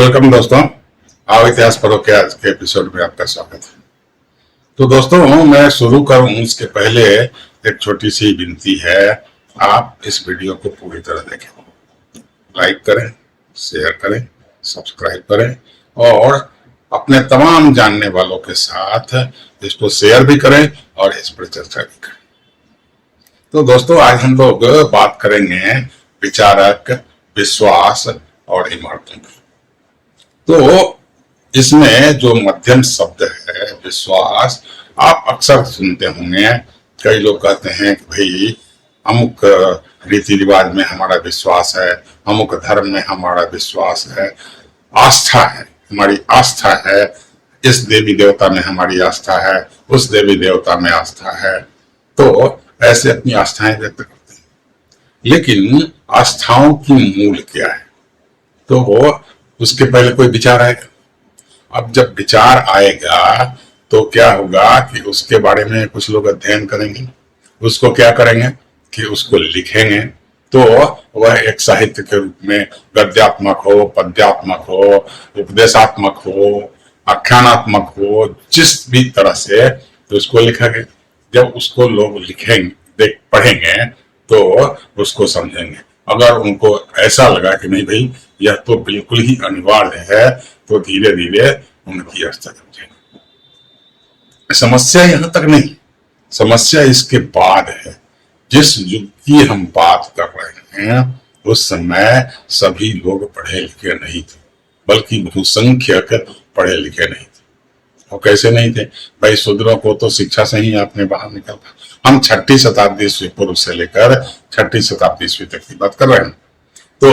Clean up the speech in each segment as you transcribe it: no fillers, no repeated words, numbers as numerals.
Welcome दोस्तों, आओ इतिहास पढ़ो के आज के एपिसोड में आपका स्वागत है। तो दोस्तों, मैं शुरू करूं उसके पहले एक छोटी सी विनती है, आप इस वीडियो को पूरी तरह देखें, लाइक करें, शेयर करें, सब्सक्राइब करें और अपने तमाम जानने वालों के साथ इसको शेयर भी करें और इस पर चर्चा भी करें। तो दोस्तों, आज हम लोग बात करेंगे विचारक, विश्वास और इमारतों की। तो इसमें जो मध्यम शब्द है विश्वास, आप अक्सर सुनते होंगे। कई लोग कहते हैं कि भाई अमुक रीति रिवाज में हमारा विश्वास है, अमुक धर्म में हमारा विश्वास है, आस्था है, हमारी आस्था है, इस देवी देवता में हमारी आस्था है, उस देवी देवता में आस्था है। तो ऐसे अपनी आस्थाएं व्यक्त करते हैं, लेकिन आस्थाओं की मूल क्या है? तो उसके पहले कोई विचार आएगा। अब जब विचार आएगा तो क्या होगा कि उसके बारे में कुछ लोग अध्ययन करेंगे, उसको क्या करेंगे कि उसको लिखेंगे। तो वह एक साहित्य के रूप में गद्यात्मक हो, पद्यात्मक हो, उपदेशात्मक हो, आख्यानात्मक हो, जिस भी तरह से तो उसको लिखा गया। जब उसको लोग लिखेंगे, पढ़ेंगे तो उसको समझेंगे। अगर उनको ऐसा लगा कि नहीं भाई यह तो बिल्कुल ही अनिवार्य है, तो धीरे धीरे उनकी आस्था समझेंगे। समस्या यहां तक नहीं, समस्या इसके बाद है। जिस युग की हम बात कर रहे हैं उस समय सभी लोग पढ़े लिखे नहीं थे, बल्कि बहुसंख्यक पढ़े लिखे नहीं थे। और कैसे नहीं थे भाई? शूद्रों को तो शिक्षा से ही आपने बाहर निकाला। हम 6ठी शताब्दी ईस्वी पूर्व से लेकर 6ठी शताब्दी ईस्वी तक की बात कर रहे हैं। तो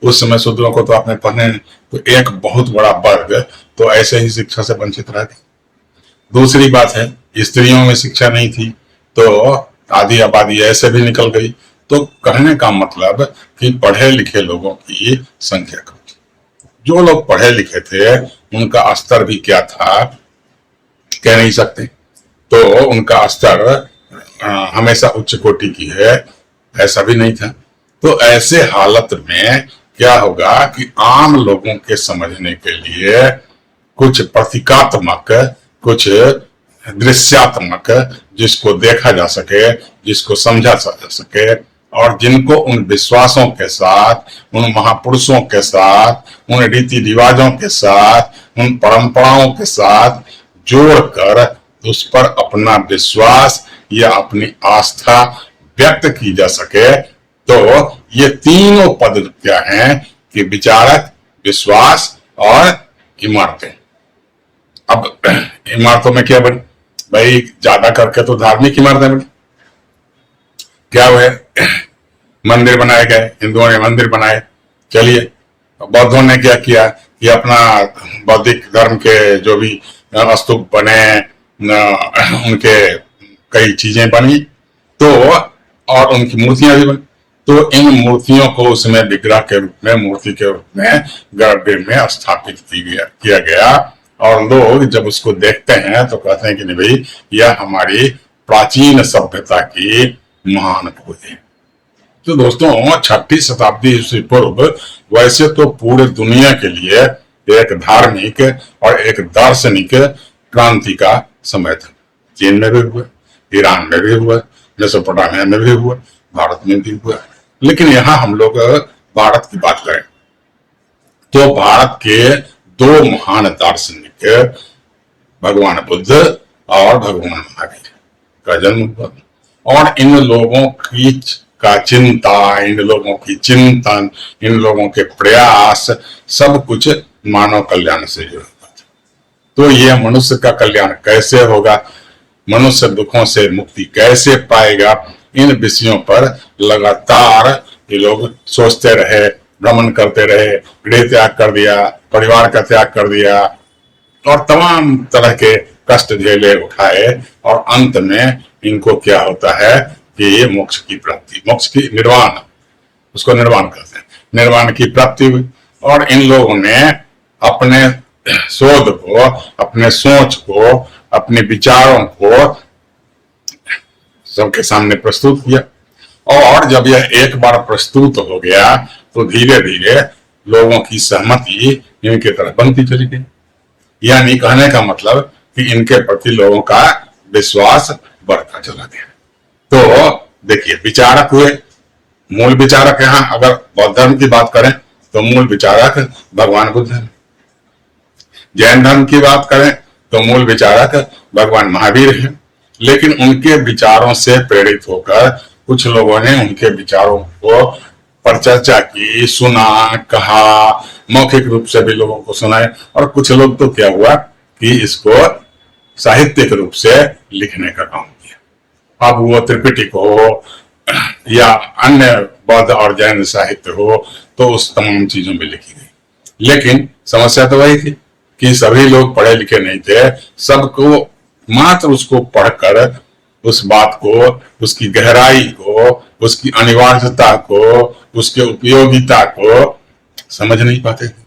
उस समय शूद्रों को तो आपने पढ़ने, तो एक बहुत बड़ा वर्ग तो ऐसे ही शिक्षा से वंचित रह गए। दूसरी बात है, स्त्रियों में शिक्षा नहीं थी तो आधी आबादी ऐसे भी निकल गई। तो कहने का मतलब कि पढ़े लिखे लोगों की संख्या कम थी। जो लोग पढ़े लिखे थे उनका स्तर भी क्या था कह नहीं सकते। तो उनका स्तर हमेशा उच्च कोटि की है ऐसा भी नहीं था। तो ऐसे हालत में क्या होगा कि आम लोगों के समझने के लिए कुछ प्रतीकात्मक, कुछ दृश्यात्मक, जिसको देखा जा सके, जिसको समझा जा सके, और जिनको उन विश्वासों के साथ, उन महापुरुषों के साथ, उन रीति रिवाजों के साथ, उन परंपराओं के साथ जोड़कर उस पर अपना विश्वास या अपनी आस्था व्यक्त की जा सके। तो ये तीनों पद क्या हैं कि विचारक, विश्वास और इमारतें। अब इमारतों में क्या बनी भाई? ज्यादा करके तो धार्मिक इमारतें बनी। क्या हुए? मंदिर बनाए गए, हिंदुओं ने मंदिर बनाए। चलिए, बौद्धों ने क्या किया कि अपना बौद्धिक धर्म के जो भी स्तूप बने, उनके कई चीजें बनी, तो और उनकी मूर्तियां भी बनी। तो इन मूर्तियों को उसमें विग्रह के रूप में, मूर्ति के रूप में गर्भगृह में स्थापित किया गया। और लोग जब उसको देखते हैं तो कहते हैं कि नहीं भाई यह हमारी प्राचीन सभ्यता की महान खोज है। तो दोस्तों, 6ठी शताब्दी ईस्वी पूर्व वैसे तो पूरे दुनिया के लिए एक धार्मिक और एक दार्शनिक क्रांति का समय था। चीन में भी हुआ, ईरान में भी हुआ, मेसोपोटामिया में भी हुआ, भारत में भी हुआ। लेकिन यहाँ हम लोग भारत की बात करें तो भारत के दो महान दार्शनिक भगवान बुद्ध और भगवान महावीर का जन्म हुआ। और इन लोगों की का चिंता, इन लोगों की चिंतन, इन लोगों के प्रयास सब कुछ मानव कल्याण से जुड़ा हुआ था। तो ये मनुष्य का कल्याण कैसे होगा, मनुष्य दुखों से मुक्ति कैसे पाएगा, इन विषयों पर लगातार ये लोग सोचते रहे, भ्रमण करते रहे। गृह त्याग कर दिया, परिवार का त्याग कर दिया और तमाम तरह के कष्ट झेले, उठाए, और अंत में इनको क्या होता है कि ये मोक्ष की प्राप्ति, मोक्ष की निर्वाण, उसको निर्वाण कहते हैं, निर्वाण की प्राप्ति हुई। और इन लोगों ने अपने शोध को, अपने सोच को, अपने विचारों को सबके सामने प्रस्तुत किया। और जब यह एक बार प्रस्तुत हो गया तो धीरे धीरे लोगों की सहमति इनके तरफ बनती चली गई। यानी कहने का मतलब कि इनके प्रति लोगों का विश्वास बढ़ता चला गया। तो देखिए, विचारक हुए, मूल विचारक यहाँ अगर बौद्ध धर्म की बात करें तो मूल विचारक भगवान बुद्ध हैं। जैन धर्म की बात करें तो मूल विचारक भगवान महावीर हैं। लेकिन उनके विचारों से प्रेरित होकर कुछ लोगों ने उनके विचारों को पर चर्चा की, सुना, कहा, मौखिक रूप से भी लोगों को सुनाए, और कुछ लोग तो क्या हुआ कि इसको साहित्यिक रूप से लिखने का काम किया। अब वो त्रिपिटक हो या अन्य बौद्ध और जैन साहित्य हो, तो उस तमाम चीजों में लिखी गई। लेकिन समस्या तो वही थी कि सभी लोग पढ़े लिखे नहीं थे। सबको मात्र उसको पढ़कर उस बात को, उसकी गहराई को, उसकी अनिवार्यता को, उसके उपयोगिता को समझ नहीं पाते थे।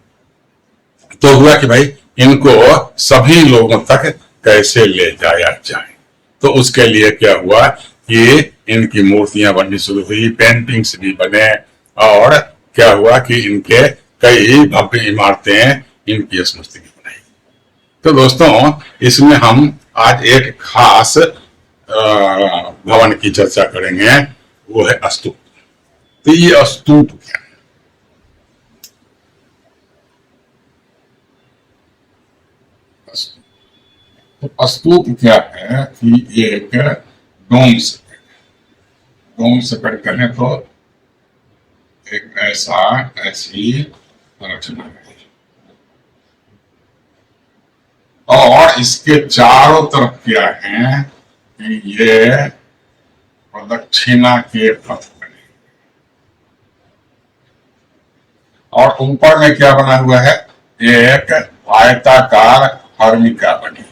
तो हुआ कि भाई इनको सभी लोगों तक कैसे ले जाया जाए। तो उसके लिए क्या हुआ कि इनकी मूर्तियां बननी शुरू हुई, पेंटिंग्स भी बने, और क्या हुआ कि इनके कई भव्य इमारतें इनकी स्मृति की बनाई। तो दोस्तों, इसमें हम आज एक खास भवन की चर्चा करेंगे, वो है स्तूप। तो ये स्तूप क्या है? तो स्तूप क्या है कि एक डोम से कहें तो एक ऐसी संरचना है, और इसके चारों तरफ क्या है कि ये प्रदक्षिणा के पथ बने, और ऊपर में क्या बना हुआ है, एक आयताकार हर्मिका बनी है।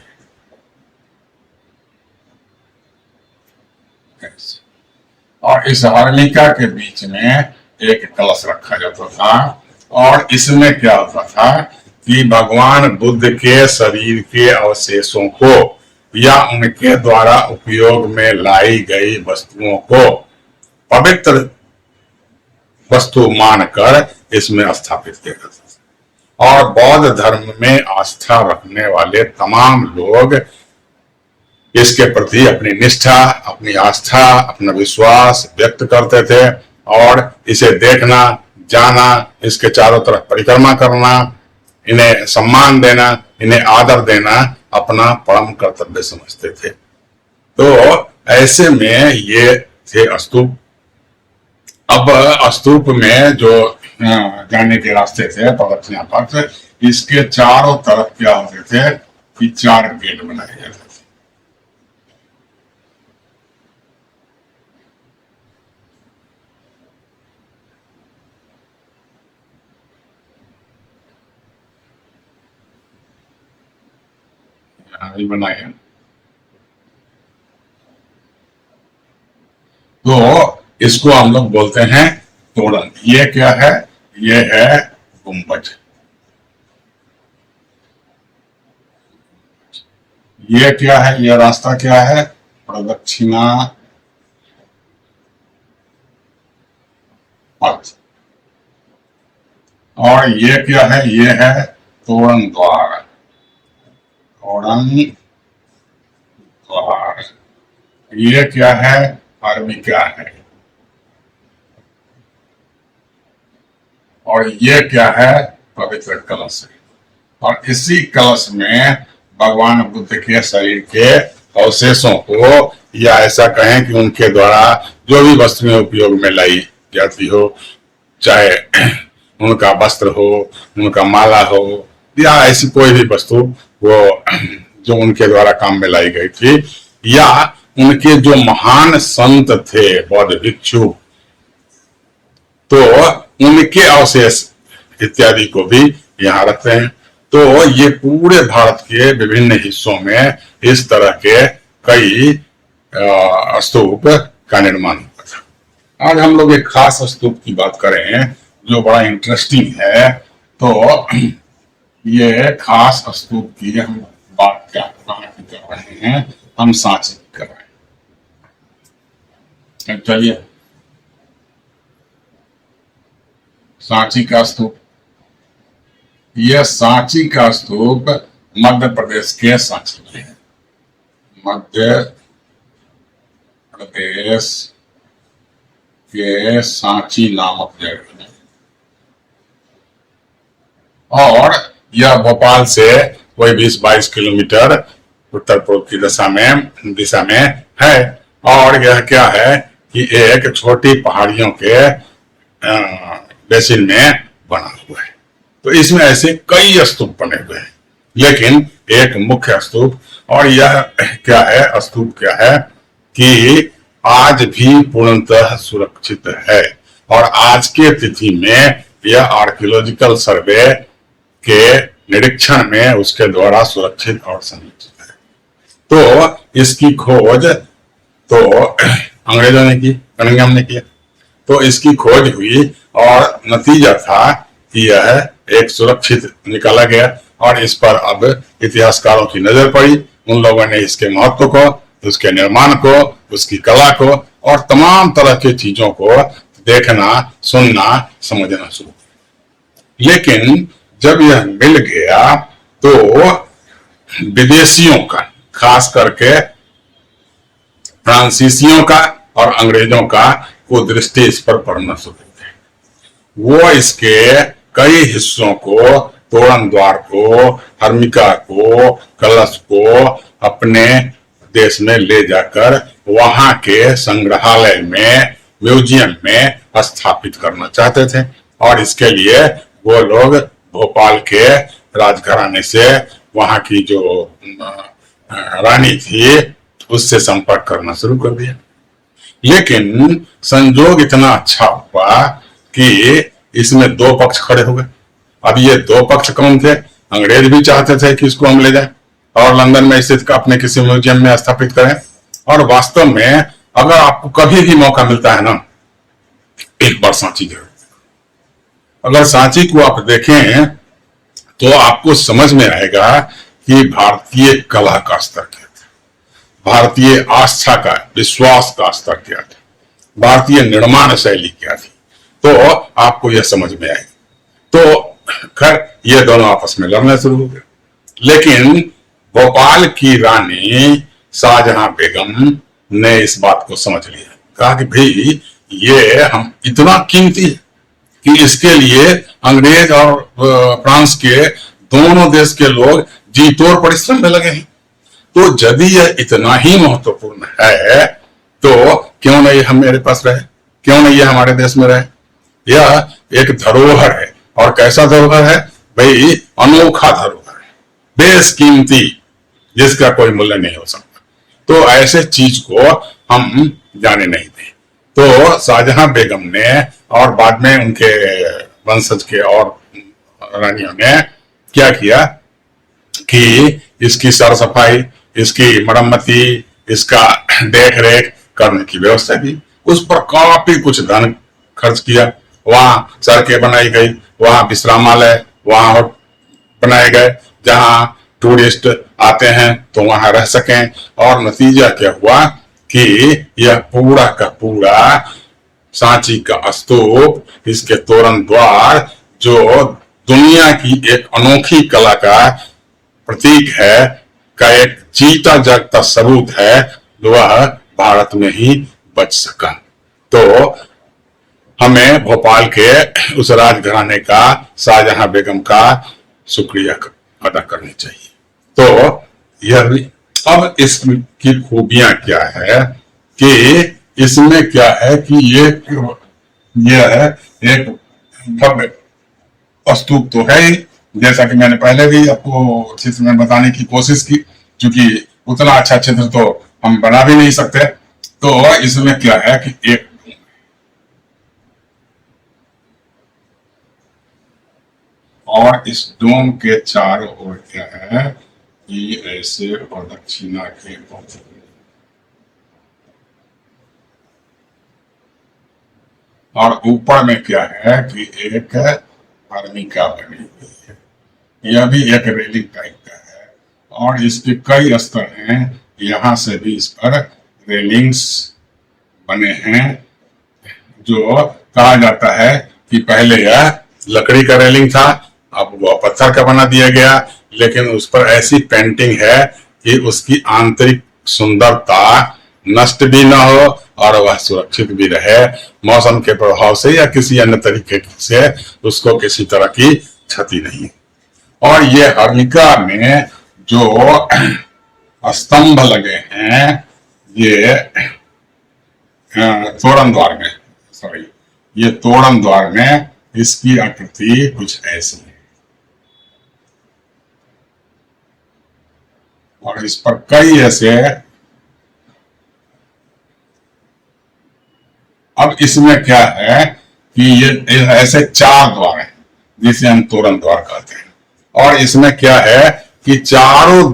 और इस हर्मिका के बीच में एक कलश रखा जाता था, और इसमें क्या होता था कि भगवान बुद्ध के शरीर के अवशेषों को या उनके द्वारा उपयोग में लाई गई वस्तुओं को पवित्र वस्तु मानकर इसमें स्थापित किया जाता था। और बौद्ध धर्म में आस्था रखने वाले तमाम लोग इसके प्रति अपनी निष्ठा, अपनी आस्था, अपना विश्वास व्यक्त करते थे, और इसे देखना, जाना, इसके चारों तरफ परिक्रमा करना, इन्हें सम्मान देना, इन्हें आदर देना अपना परम कर्तव्य समझते थे। तो ऐसे में ये थे स्तूप। अब स्तूप में जो जाने के रास्ते थे, प्रदक्षिणा पथ, इसके चारों तरफ क्या होते थे कि 4 गेट बनाए जाते थे। बनाए हैं। तो इसको हम लोग बोलते हैं तोरण। ये क्या है? ये है गुंबज। ये क्या है? ये रास्ता क्या है? प्रदक्षिणा पथ। और ये क्या है? ये है तोरण द्वार। तोरण द्वार। ये क्या है? हर्मिका है। और ये क्या है? पवित्र कलश है। और इसी कलश में भगवान बुद्ध के शरीर के अवशेषों को, या ऐसा कहें कि उनके द्वारा जो भी वस्तुएं उपयोग में लाई जाती हो, चाहे उनका वस्त्र हो, उनका माला हो, या ऐसी कोई भी वस्तु वो जो उनके द्वारा काम में लाई गई थी, या उनके जो महान संत थे बौद्ध भिक्षु, तो उनके अवशेष इत्यादि को भी यहाँ रखते हैं। तो ये पूरे भारत के विभिन्न हिस्सों में इस तरह के कई स्तूप का निर्माण हुआ था। आज हम लोग एक खास स्तूप की बात करें जो बड़ा इंटरेस्टिंग है। तो ये खास स्तूप की हम बात क्या कर रहे हैं, हम सांची कर रहे हैं। चलिए, सांची का स्तूप यह सांची का स्तूप मध्य प्रदेश के सांची में है। मध्य प्रदेश के सांची नामक जगह में, और यह भोपाल से कोई 20-22 किलोमीटर उत्तर पूर्व की दिशा में है। और यह क्या है कि एक छोटी पहाड़ियों के बेसिन में बना हुआ है। तो इसमें ऐसे कई स्तूप बने हुए हैं, लेकिन एक मुख्य स्तूप, और यह क्या है, स्तूप क्या है कि आज भी पूर्णतः सुरक्षित है, और आज के तिथि में यह आर्कियोलॉजिकल सर्वे के निरीक्षण में उसके द्वारा सुरक्षित और संरक्षित है। तो इसकी खोज तो अंग्रेजों ने की, कनिंघम ने किया। तो इसकी खोज हुई और नतीजा था कि यह एक सुरक्षित निकाला गया, और इस पर अब इतिहासकारों की नजर पड़ी। उन लोगों ने इसके महत्व को, उसके निर्माण को, उसकी कला को और तमाम तरह की चीजों को देखना, सुनना, समझना शुरू किया। लेकिन जब यह मिल गया तो विदेशियों का, खास करके फ्रांसीसियों का और अंग्रेजों का को दृष्टि इस पर पड़ना शुरू हुई। वो इसके कई हिस्सों को, तोरण द्वार को, हर्मिका को, कलश को अपने देश में ले जाकर वहां के संग्रहालय में, म्यूजियम में स्थापित करना चाहते थे। और इसके लिए वो लोग भोपाल के राजघराने से, वहां की जो रानी थी, उससे संपर्क करना शुरू कर दिया। लेकिन संजोग इतना अच्छा हुआ कि इसमें दो पक्ष खड़े हो गए। अब ये दो पक्ष कौन थे? अंग्रेज भी चाहते थे कि इसको हम ले जाएं और लंदन में स्थित अपने किसी म्यूजियम में स्थापित करें। और वास्तव में अगर आपको कभी भी मौका मिलता है ना, एक बार सांची जरूर, अगर सांची को आप देखें तो आपको समझ में आएगा कि भारतीय कला का स्तर क्या था, भारतीय आस्था का, विश्वास का स्तर क्या था, भारतीय निर्माण शैली क्या थी। तो आपको यह समझ में आएगा। तो खैर ये दोनों आपस में लड़ना शुरू हो गए। लेकिन भोपाल की रानी शाहजहां बेगम ने इस बात को समझ लिया, कहा कि भाई ये हम इतना कीमती है कि इसके लिए अंग्रेज और फ्रांस के दोनों देश के लोग जी तोड़ परिश्रम में लगे हैं। तो यदि यह इतना ही महत्वपूर्ण है तो क्यों नहीं हम मेरे पास रहे, क्यों नहीं ये हमारे देश में रहे। यह एक धरोहर है, और कैसा धरोहर है भाई? अनोखा धरोहर है, बेशकीमती, जिसका कोई मूल्य नहीं हो सकता। तो ऐसे चीज को हम जाने नहीं दें। तो शाहजहां बेगम ने और बाद में उनके वंशज के और रानियों ने क्या किया कि इसकी सर सफाई, इसकी मरम्मती, इसका देख रेख करने की व्यवस्था की। उस पर काफी कुछ धन खर्च किया। वहां सड़कें बनाई गई, वहां विश्रामालय वहां बनाए गए जहां टूरिस्ट आते हैं तो वहां रह सकें। और नतीजा क्या हुआ कि यह पूरा का पूरा सांची का स्तूप, इसके तोरण द्वार, जो दुनिया की एक अनोखी कला का प्रतीक है, का एक जीता जागता सबूत है, वह भारत में ही बच सका। तो हमें भोपाल के उस राजघराने का, शाहजहां बेगम का शुक्रिया अदा करनी चाहिए। तो यह भी, अब इसकी खूबियां क्या है कि इसमें क्या है कि यह है एक भव्य स्तूप तो है ही, जैसा कि मैंने पहले भी आपको चित्र में बताने की कोशिश की, क्योंकि उतना अच्छा चित्र तो हम बना भी नहीं सकते। तो इसमें क्या है कि एक और इस डोम के चारों ओर क्या है कि ऐसे और दक्षिणा के और ऊपर में क्या है कि एक हर्मिका बनी हुई है। यह भी एक रेलिंग टाइप का है, और इसके कई स्तर हैं। यहां से भी इस पर रेलिंग्स बने हैं, जो कहा जाता है कि पहले यह लकड़ी का रेलिंग था, अब वो पत्थर का बना दिया गया, लेकिन उस पर ऐसी पेंटिंग है कि उसकी आंतरिक सुंदरता नष्ट भी ना हो और वह सुरक्षित भी रहे, मौसम के प्रभाव से या किसी अन्य तरीके से उसको किसी तरह की क्षति नहीं। और ये हर्निका में जो स्तंभ लगे हैं, ये तोरण द्वार में, सॉरी, ये तोरण द्वार में इसकी आकृति कुछ ऐसी है और इस पर कई ऐसे, अब इसमें क्या है कि ये ऐसे 4 द्वार हैं जिसे हम तोरण द्वार कहते हैं, और इसमें क्या है कि चारों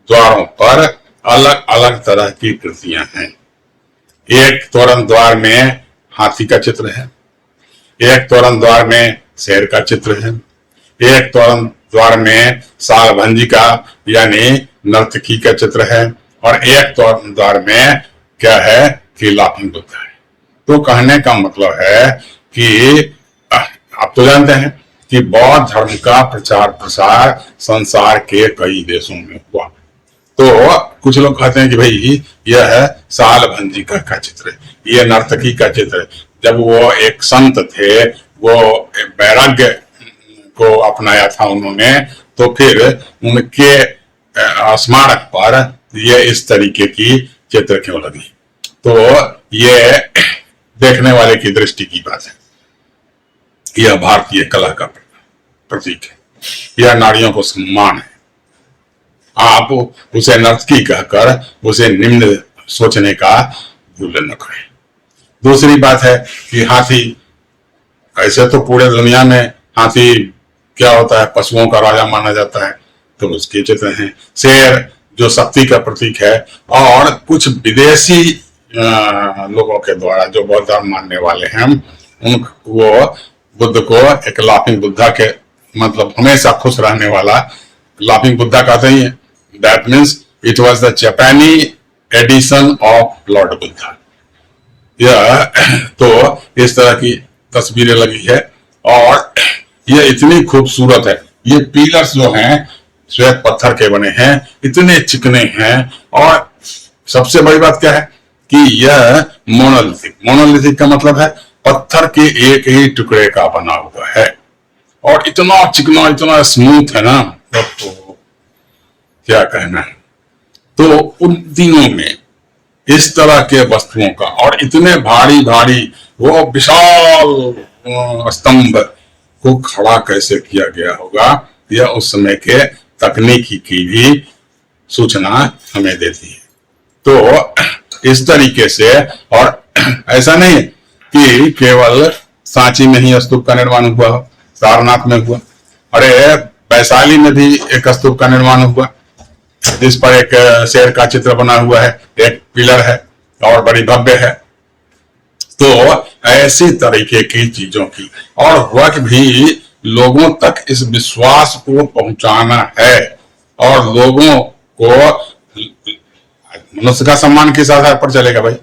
द्वारों पर अलग अलग तरह की कृतियां हैं। एक तोरण द्वार में हाथी का चित्र है, एक तोरण द्वार में शेर का चित्र है, एक तोरण द्वार में सालभंजी का यानी नर्तकी का चित्र है, और एक तोरण द्वार में क्या है कि लाफिंग बुद्धा है। तो कहने का मतलब है कि आप तो जानते हैं कि बौद्ध धर्म का प्रचार प्रसार संसार के कई देशों में हुआ। तो कुछ लोग कहते हैं कि भाई यह है सालभंजिका का चित्र है, यह नर्तकी का चित्र है। जब वो एक संत थे, वो वैराग्य को अपनाया था उन्होंने, तो फिर उनके स्मारक पर ये इस तरीके की चित्र क्यों लगी? तो ये देखने वाले की दृष्टि की बात है। यह भारतीय कला का प्रतीक है, यह नारियों को सम्मान है। आप उसे नर्तकी कहकर उसे निम्न सोचने का भूल न करें। दूसरी बात है कि हाथी, ऐसे तो पूरे दुनिया में हाथी क्या होता है, पशुओं का राजा माना जाता है, तो उसके चित्र हैं। शेर जो शक्ति का प्रतीक है, और कुछ विदेशी लोगों के द्वारा जो बौद्ध धर्म मानने वाले हैं, वो बुद्ध को एक लाफिंग बुद्धा के, मतलब हमेशा खुश रहने वाला लाफिंग बुद्धा कहते ही है। That means it was the जापानी एडिशन ऑफ लॉर्ड बुद्धा। यह तो इस तरह की तस्वीरें लगी है, और ये इतनी खूबसूरत है। ये पिलर्स जो हैं श्वेत पत्थर के बने हैं, इतने चिकने हैं, और सबसे बड़ी बात क्या है कि यह मोनोलिथिक का मतलब है पत्थर के एक ही टुकड़े का बना हुआ है, और इतना चिकना, इतना स्मूथ है ना, तो क्या कहना है। तो उन दिनों में इस तरह के वस्तुओं का, और इतने भारी भारी वो विशाल स्तंभ को खड़ा कैसे किया गया होगा, यह उस समय के तकनीकी की भी सूचना हमें देती है। तो इस तरीके से, और ऐसा नहीं कि केवल सांची में ही स्तूप का निर्माण हुआ हो, सारनाथ में हुआ, अरे वैशाली में भी एक स्तूप का निर्माण हुआ जिस पर एक शेर का चित्र बना हुआ है, एक पिलर है और बड़ी भव्य है। तो ऐसी तरीके की चीजों की, और वक्त भी लोगों तक इस विश्वास को पहुंचाना है, और लोगों को मनुष्य का सम्मान किस आधार पर चलेगा भाई?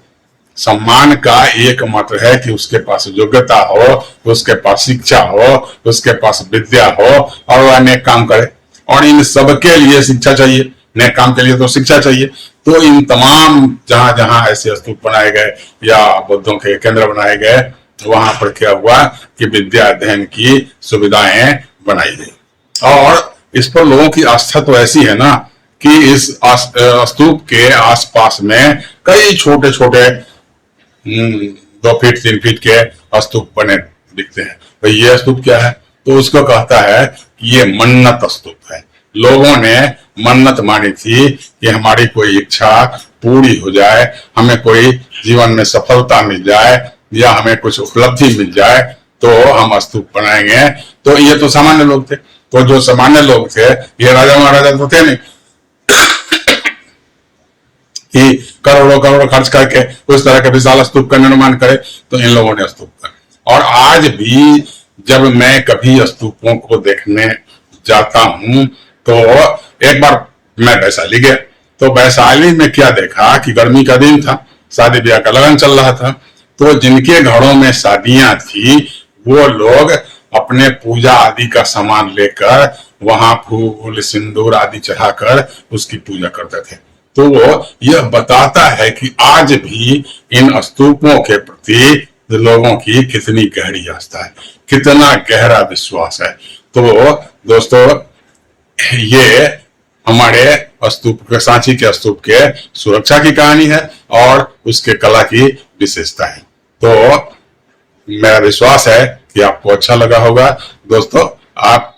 सम्मान का एक मात्र है कि उसके पास योग्यता हो, उसके पास शिक्षा हो, उसके पास विद्या हो, और वह नेक काम करे। और इन सबके लिए शिक्षा चाहिए, नेक काम के लिए तो शिक्षा चाहिए। तो इन तमाम जहां जहां ऐसे स्तूप बनाए गए या बुद्धों के केंद्र बनाए गए, तो वहां पर क्या हुआ कि विद्या अध्ययन की सुविधाएं बनाई गई। और इस पर लोगों की आस्था तो ऐसी है ना कि इस स्तूप के आसपास में कई छोटे छोटे 2 फीट 3 फीट के स्तूप बने दिखते हैं। तो ये स्तूप क्या है? तो उसको कहता है कि ये मन्नत स्तूप है। लोगों ने मन्नत मानी थी कि हमारी कोई इच्छा पूरी हो जाए, हमें कोई जीवन में सफलता मिल जाए, या हमें कुछ उपलब्धि मिल जाए, तो हम स्तूप बनाएंगे। तो ये तो सामान्य लोग थे। तो जो सामान्य लोग थे, ये राजा महाराजा तो थे नहीं कि करोड़ों करोड़ों खर्च करके उस तरह के विशाल स्तूप का निर्माण करे। तो इन लोगों ने स्तूप कर। और आज भी जब मैं कभी स्तूपों को देखने जाता हूं, तो एक बार मैं वैशाली गया, तो वैशाली में क्या देखा कि गर्मी का दिन था, शादी ब्याह का लगन चल रहा था। तो जिनके घरों में शादियां थी, वो लोग अपने पूजा आदि का सामान लेकर वहां फूल सिंदूर आदि चढ़ाकर उसकी पूजा करते थे। तो वो यह बताता है कि आज भी इन स्तूपों के प्रति लोगों की कितनी गहरी आस्था है, कितना गहरा विश्वास है। तो दोस्तों, ये हमारे स्तूप, सांची के स्तूप के सुरक्षा की कहानी है और उसके कला की विशेषता है। तो मेरा विश्वास है कि आपको अच्छा लगा होगा। दोस्तों, आप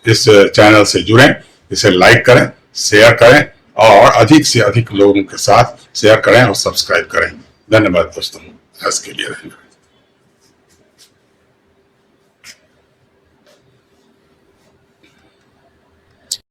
इस चैनल से जुड़ें, इसे लाइक करें, शेयर करें और अधिक से अधिक लोगों के साथ शेयर करें और सब्सक्राइब करें। धन्यवाद दोस्तों, आज के लिए धन्यवाद।